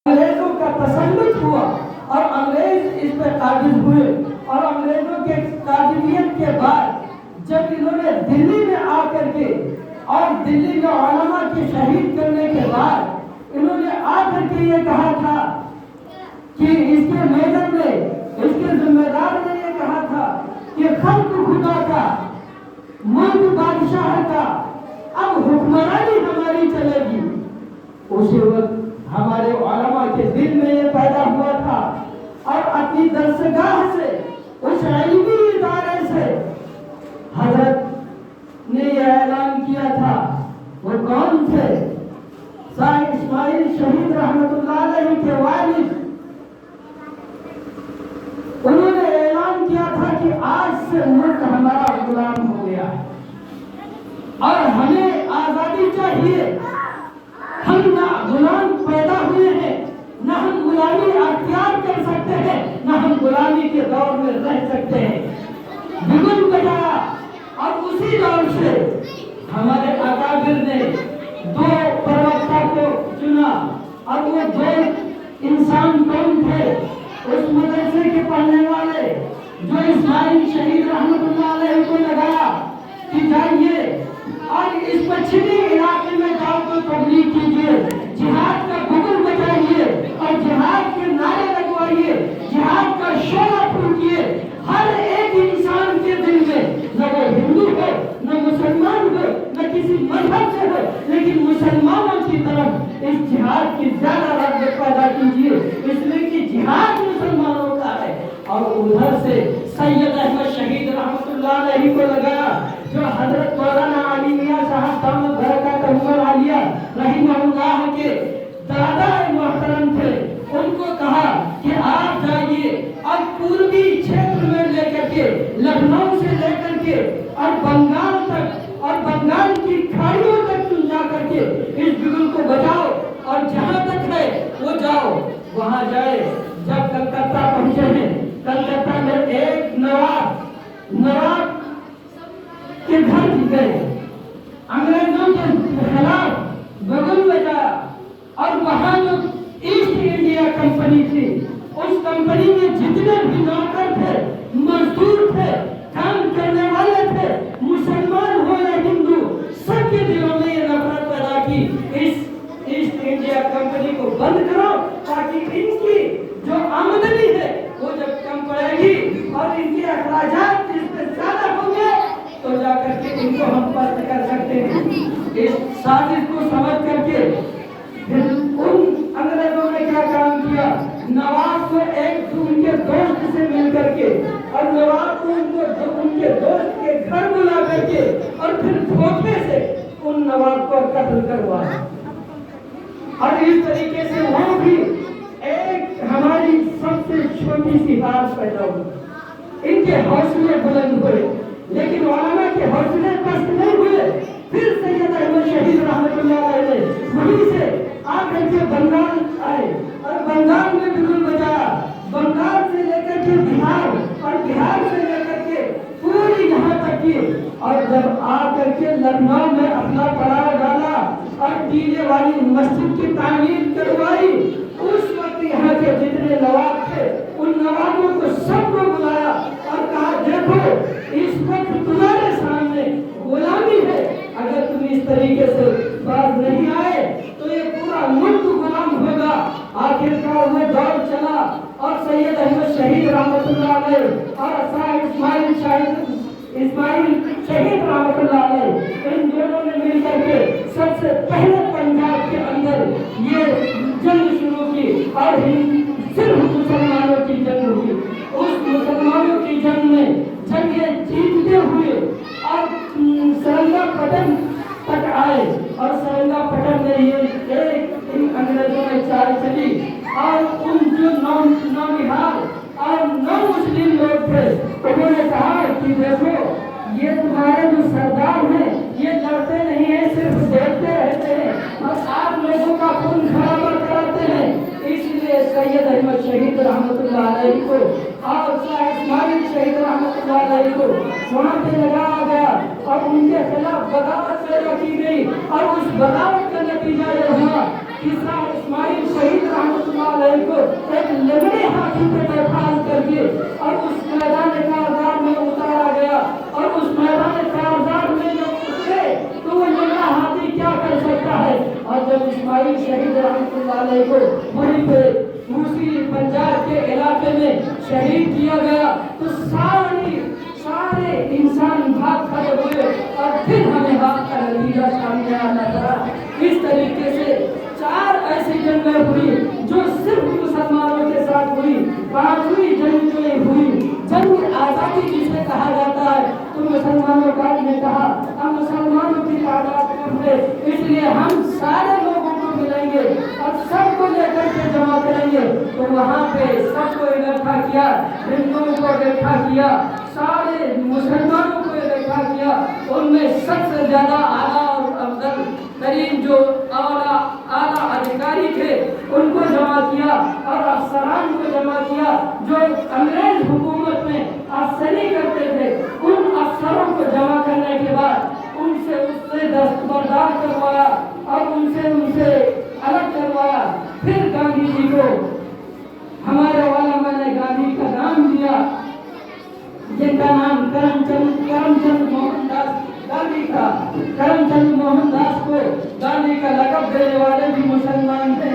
انگریزوں کا تسلط ہوا اور انگریز اس پہ قابض ہوئے، اور انگریزوں کے قابلیت کے بعد جب انہوں نے دلی میں آ کر کے اور دلی میں علماء کے شہید کرنے کے بعد انہوں نے آ کر کے یہ کہا تھا کہ اس کے میدان میں اس کے ذمہ دار نے یہ کہا تھا کہ خلق خدا کا، ملک بادشاہ کا، اب حکمرانی ہماری چلے گی۔ اسی وقت ہمارے علماء کے دل میں یہ پیدا ہوا تھا، اور اپنی درسگاہ سے، اس علمی ادارے سے حضرت نے یہ اعلان کیا تھا۔ وہ کون تھے؟ شاہ اسماعیل شہید رحمت اللہ علیہ کے والد، انہوں نے اعلان کیا تھا کہ آج سے ملک ہمارا غلام ہو گیا ہے اور ہمیں آزادی چاہیے۔ ہم نہ غلام پیدا ہوئے ہیں، نہ ہم غلامی اختیار کر سکتے ہیں، نہ ہم غلامی کے دور میں رہ سکتے ہیں۔ بگل بجایا، اور اسی دور سے ہمارے اکابر نے دو پروکتا کو چنا، اور وہ دو انسان کون تھے؟ اس مدرسے کے پڑھنے والے جو اسماعیل شہید رحمت اللہ علیہ کو لگایا کہ جائیے اور اس پچھمی علاقے میں جاؤ تو تبلیغ کیجیے، جہاد کا بگل بجائیے اور جہاد کے نعرے لگوائیے، جہاد کا شعلہ پھونکیے۔ ہر ایک انسان کے دل میں، نہ وہ ہندو ہو، نہ مسلمان ہو، نہ کسی مذہب سے ہو، لیکن مسلمانوں کی طرف اس جہاد کی زیادہ رغبت پیدا کیجیے، اس لیے کہ جہاد مسلمانوں کا ہے۔ اور ادھر سے سید احمد شہید رحمت اللہ علیہ کو لگایا، جو حضرت مولانا علی میاں صاحب دامت برکاتہ عالیہ رحمہ اللہ کے دادا محترم تھے۔ ان کو کہا کہ آپ جائیے اور پوربی چھیتر میں لے کر کے، لکھنؤ سے لے کر کے اور بنگال تک اور بنگال کی کھاڑیوں تک تم جا کر کے اس بگل کو بجاؤ، اور جہاں تک ہے وہ جاؤ۔ وہاں جائے، جب کلکتہ پہنچے ہیں، کلکتہ میں ایک نواب کے گھر گئے، انگریزوں کے خلاف بگل بجایا، اور وہاں جو ایسٹ انڈیا کمپنی تھی، اس کمپنی میں جتنے بھی نوکر تھے، مزدور تھے، کام کرنے والے تھے، مسلمان ہو یا ہندو، سب کے دلوں میں یہ نفرت پیدا کی، اس ایسٹ انڈیا کمپنی کو بند کرو تاکہ ان کی جو آمدنی ہے وہ جب کم پڑے گی اور ان کے اخراجات اس سے زیادہ ہوں گے تو جا کر کے ان کو ہم پست کر سکتے ہیں۔ اس سازش کو سمجھ کر کے پھر ان انگریزوں نے کیا کام کیا؟ نواب کو ایک ان کے دوست سے مل کر کے، اور نواب کو ان کے دوست کے گھر بلا کر کے، اور پھر دھوکے سے ان نواب کو قتل کروایا۔ اور اس طریقے سے وہ بھی ایک ہماری سب سے چھوٹی سی بات پیدا ہوئی۔ ان کے حوصلے بلند ہوئے، لیکن علماء کے حوصلے پست نہیں ہوئے۔ پھر سید احمد شہید رحمت اللہ علیہ وہیں سے آ کر کے بنگال آئے، اور بنگال میں بگل بجایا، بنگال سے لے کر کے بہار، اور بہار سے لے کر کے پوری یہاں تک کی، اور جب آ کر کے لکھنؤ میں اپنا پڑاؤ ڈالا اور ٹیلے والی مسجد کی تعمیر کروائی، اس وقت یہاں کے جتنے نواب تھے ان نوابوں کو سب کو بلایا اور کہا دیکھو اس وقت تمہارے سامنے غلامی ہے، اگر تم اس طریقے سے باز نہیں آئے تو یہ پورا ملک غلام ہوگا۔ آخرکار وہ دور چلا، اور سید احمد شہید رحمت اللہ علیہ اور صاحب اسماعیل شہید رحمت اللہ علیہ، ان دونوں نے مل کر کے سب سے پہلے پنجاب کے اندر یہ جنگ شروع کی، اور صرف مسلمانوں کی جنگ ہوئی۔ اس مسلمانوں کی جنگ میں جنگیں جیتتے ہوئے اور سرنگا پٹن تک آئے، اور سرنگا پٹن میں یہ ایک ان انگریزوں نے چال چلی، اور ان جو نونہال اور نو مسلم لوگ تھے انہوں نے کہا کہ دیکھو یہ تمہارے جو سردار ہیں یہ لڑتے نہیں ہیں، صرف دیکھتے رہتے ہیں اور آپ لوگوں کا خون خرابہ کراتے ہیں۔ اس لیے سید احمد شہید رحمت اللہ علیہ کو اور شاہ اسماعیل شہید رحمت اللہ علیہ کو وہاں پہ لگایا گیا، اور ان کے خلاف بغاوت پیدا کی گئی، اور اس بغاوت کا نتیجہ یہ ہوا کہ شاہ اسماعیل شہید رحمت اللہ ہاتھی پہ بیٹھا کر کے اور اس میدان کارزار میں اتارا گیا، اور اس میدان کارزار میں جب اترے تو وہ لڑا ہاتھی کیا کر سکتا ہے۔ اور جب اسماعیل شہید رحمۃ اللہ علیہ کو وہیں پہ موسی پنجاب کے علاقے میں شہید کیا گیا تو سارے انسان بھاگ کھڑے ہوئے، اور پھر ہمیں بات کا نتیجہ سامنے آنا پڑا۔ اس طریقے سے 4 ایسی جنگیں ہوئی جو صرف مسلمانوں کے ساتھ ہوئی۔ 5ویں جنگ جو ہوئی جنگ آزادی جسے کہا جاتا ہے، تو مسلمانوں کا نے کہا ہم مسلمانوں کی تعداد کم ہے، اس لیے ہم سارے لوگوں کو ملیں گے اور سب کو لے کر کے جمع کریں گے۔ تو وہاں پہ سب کو اکٹھا کیا، ہندوؤں کو اکٹھا کیا، سارے مسلمانوں کو اکٹھا کیا، ان میں سب سے زیادہ اعلیٰ اور افضل ترین جو اعلیٰ ادھیکاری تھے ان کو جمع کیا، اور افسران کو جمع کیا جو انگریز حکومت میں افسری کرتے تھے۔ ان افسروں کو جمع کرنے کے بعد ان سے دستبردار کروایا اور ان سے الگ کروایا۔ پھر گاندھی جی کو ہمارے علماء نے گاندھی کا نام دیا، جن کا نام کرم چند موہن داس گاندھی تھا۔ کرم چند موہن داس کو گاندھی کا لقب دینے والے بھی مسلمان تھے۔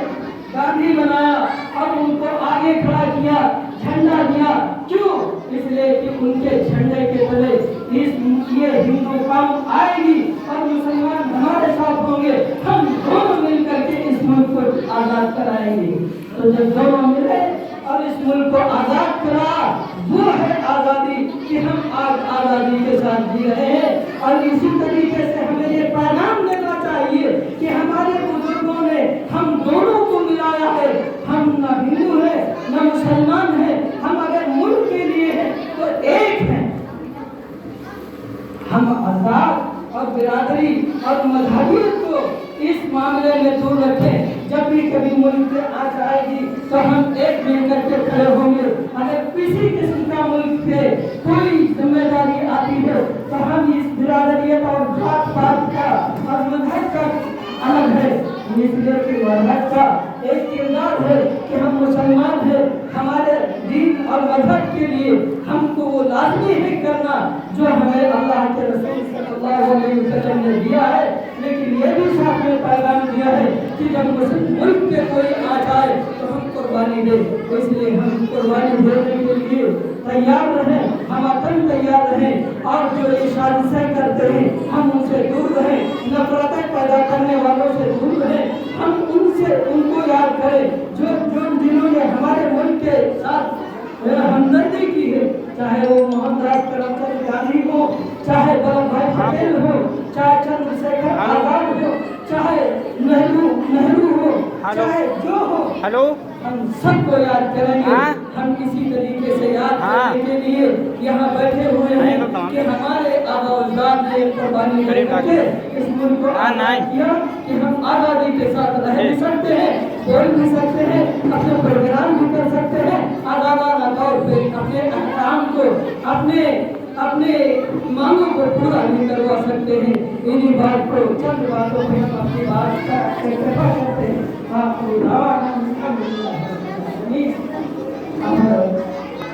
گاندھی بنایا اور ان کو آگے کھڑا کیا، جھنڈا دیا۔ کیوں؟ اس لیے کہ ان کے جھنڈے کے تلے یہ ہندو قوم آئے گی اور مسلمان ہمارے ساتھ ہوں گے، ہم دونوں مل کر کے اس ملک کو آزاد کرائیں گے۔ تو جب دونوں ملے اور اس ملک کو آزاد کرا، وہ ہے آزادی کہ ہم آج آزادی کے ساتھ جی رہے ہیں۔ اور اسی طریقے سے ہمیں یہ پیغام دینا چاہیے کہ ہمارے بزرگوں نے ہم دونوں کو ملایا ہے، ہم نہ ہندو ہیں نہ مسلمان ہیں، ہم اگر ملک کے لیے ہیں تو ایک ہیں۔ ہم آزاد اور برادری اور مذہبیت کو اس معاملے میں دور رکھیں۔ جب بھی کبھی ملک سے آنچ آئے گی تو ہم ایک مل کر کے کھڑے ہوں گے۔ اگر کسی قسم کا ملک سے کوئی ذمہ داری آتی ہے تو ہم اس برادریت اور ذات پات کا اور مذہب کا الگ ہے، اس لیے کہ مذہب کا ایک کردار ہے کہ ہم مسلمان ہیں، ہمارے دین اور مذہب کے لیے ہم کو وہ لازمی ہے کرنا جو ہمیں اللہ کے رسول صلی اللہ علیہ وسلم نے دیا ہے۔ لیکن یہ بھی ساتھ میں پیغام دیا ہے کہ جب ملک پہ کوئی آ جائے تو ہم قربانی دیں۔ اس لیے ہم قربانی دینے کے لیے تیار رہیں، ہم وطن تیار رہیں، اور جو یہ سازشیں کرتے ہیں ہم ان سے دور رہیں، نفرتیں پیدا کرنے والوں سے دور رہیں۔ ہم ان کو یاد کریں جنہوں نے ہمارے ملک کے ساتھ ہمدردی کی ہے، چاہے وہ موہن داس کرم چند گاندھی ہو، چاہے ولبھ بھائی پٹیل ہو، چاہے چندر شیکھر آزاد ہو، چاہے نہرو ہو، چاہے جو ہو، ہم سب کو یاد کریں گے۔ ہم اسی طریقے سے یاد کرنے کے لیے یہاں بیٹھے ہوئے ہیں کہ ہمارے آبا و اجداد نے قربانی دے کر کے اس ملک کو آزاد کیا کہ ہم آزادی کے ساتھ رہ بھی سکتے ہیں، بول بھی سکتے ہیں، اپنے پروگرام بھی کر سکتے ہیں، آزادانہ طور پہ اپنے احکام کو اپنے مانگوں کو پورا بھی کروا سکتے ہیں۔ انہی بات کو چند باتوں پہ ہم اپنی بات کا اکتفا کرتے ہیں۔ آپ کو